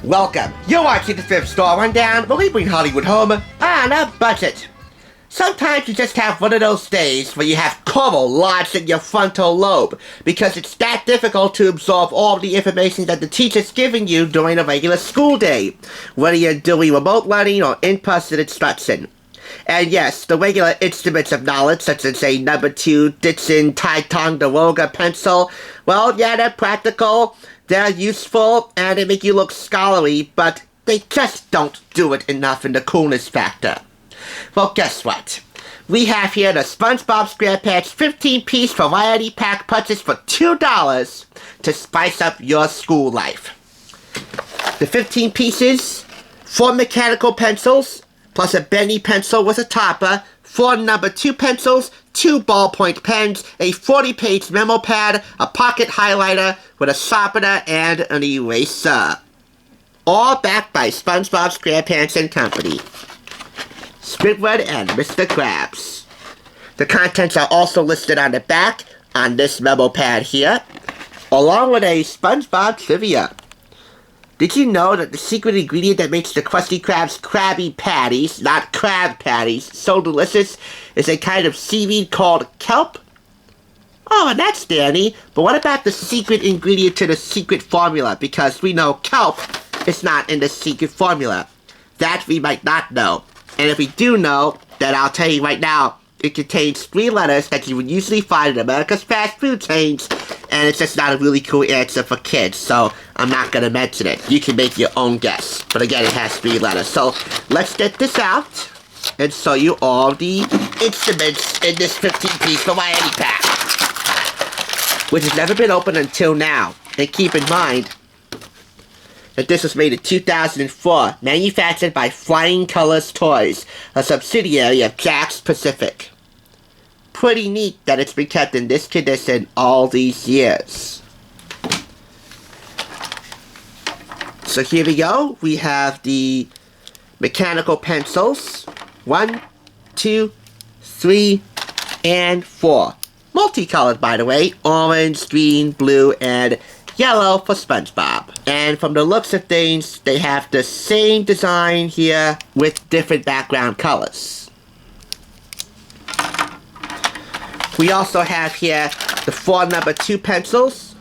Welcome. You're watching the Thrift Store Rundown, where we bring Hollywood home on a budget. Sometimes you just have one of those days where you have coral lodged in your frontal lobe because it's that difficult to absorb all the information that the teacher's giving you during a regular school day, whether you're doing remote learning or in-person instruction. And yes, the regular instruments of knowledge, such as a number 2 Ditson Ticonderoga pencil, well, yeah, they're practical, they're useful, and they make you look scholarly, but they just don't do it enough in the coolness factor. Well, guess what? We have here the SpongeBob SquarePants 15-piece variety pack purchase for $2 to spice up your school life. The 15 pieces, 4 mechanical pencils, plus a Bendy Pencil with a topper, 4 number 2 pencils, 2 ballpoint pens, a 40-page memo pad, a pocket highlighter with a sharpener, and an eraser. All backed by SpongeBob SquarePants and Company. Squidward and Mr. Krabs. The contents are also listed on the back on this memo pad here, along with a SpongeBob trivia. Did you know that the secret ingredient that makes the Krusty Krab's Krabby Patties, not crab patties, so delicious is a kind of seaweed called kelp? Oh, and that's dandy, but what about the secret ingredient to the secret formula? Because we know kelp is not in the secret formula. That we might not know. And if we do know, then I'll tell you right now, it contains 3 letters that you would usually find in America's fast food chains, and it's just not a really cool answer for kids, so I'm not going to mention it. You can make your own guess, but again, it has 3 letters. So let's get this out and show you all the instruments in this 15-piece variety pack, which has never been opened until now. And keep in mind that this was made in 2004, manufactured by Flying Colors Toys, a subsidiary of Jakks Pacific. Pretty neat that it's been kept in this condition all these years. So here we go. We have the mechanical pencils. 1, 2, 3, and 4. Multicolored, by the way. Orange, green, blue, and yellow for SpongeBob. And from the looks of things, they have the same design here with different background colors. We also have here the 4 number 2 pencils.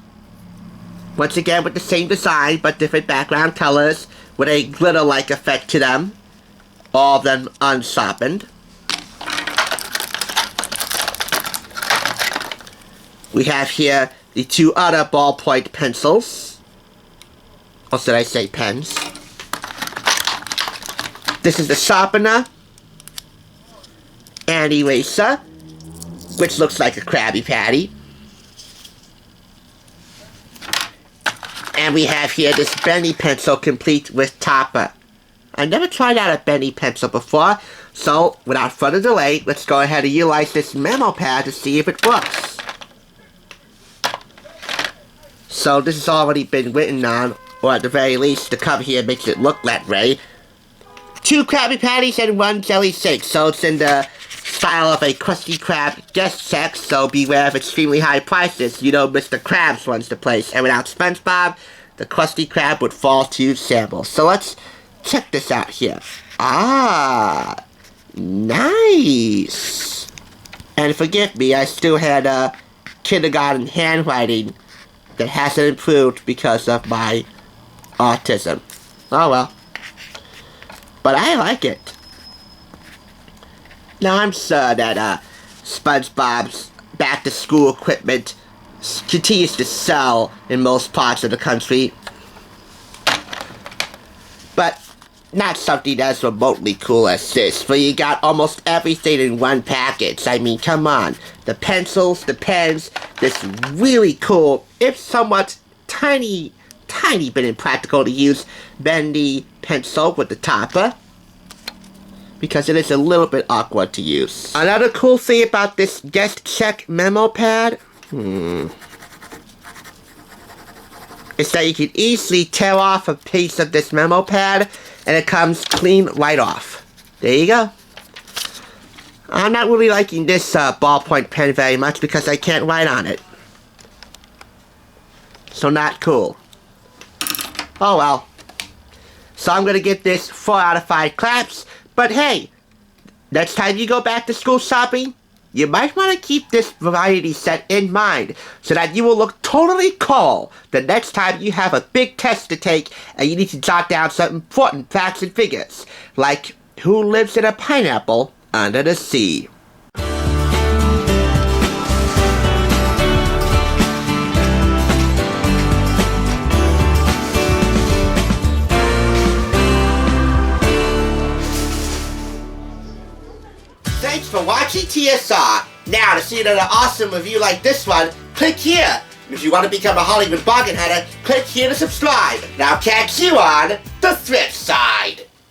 Once again with the same design but different background colors with a glitter-like effect to them. All of them unsharpened. We have here the 2 other ballpoint pencils. Or should I say pens? This is the sharpener and eraser, which looks like a Krabby Patty. And we have here this Bendy Pencil complete with topper. I never tried out a Bendy Pencil before, so without further delay, let's go ahead and utilize this memo pad to see if it works. So this has already been written on, or at the very least, the cover here makes it look that way. 2 Krabby Patties and 1 jelly shake, so it's in the style of a Krusty Krab guest check, so beware of extremely high prices. You know Mr. Krabs runs the place, and without SpongeBob, the Krusty Krab would fall to shambles. So let's check this out here. Ah, nice. And forgive me, I still had kindergarten handwriting that hasn't improved because of my autism. Oh well. But I like it. Now I'm sure that SpongeBob's back-to-school equipment continues to sell in most parts of the country. But not something as remotely cool as this, where you got almost everything in one package. I mean, come on. The pencils, the pens, this really cool, if somewhat tiny bit impractical to use Bendy Pencil with the topper, because it is a little bit awkward to use. Another cool thing about this guest check memo pad, is that you can easily tear off a piece of this memo pad and it comes clean right off. There you go. I'm not really liking this ballpoint pen very much because I can't write on it. So not cool. Oh well. So I'm gonna give this 4 out of 5 claps. But hey, next time you go back to school shopping, you might want to keep this variety set in mind so that you will look totally cool the next time you have a big test to take and you need to jot down some important facts and figures, like who lives in a pineapple under the sea. Thanks for watching TSR. Now, to see another awesome review like this one, click here. If you want to become a Hollywood bargain hunter, click here to subscribe. Now catch you on the thrift side.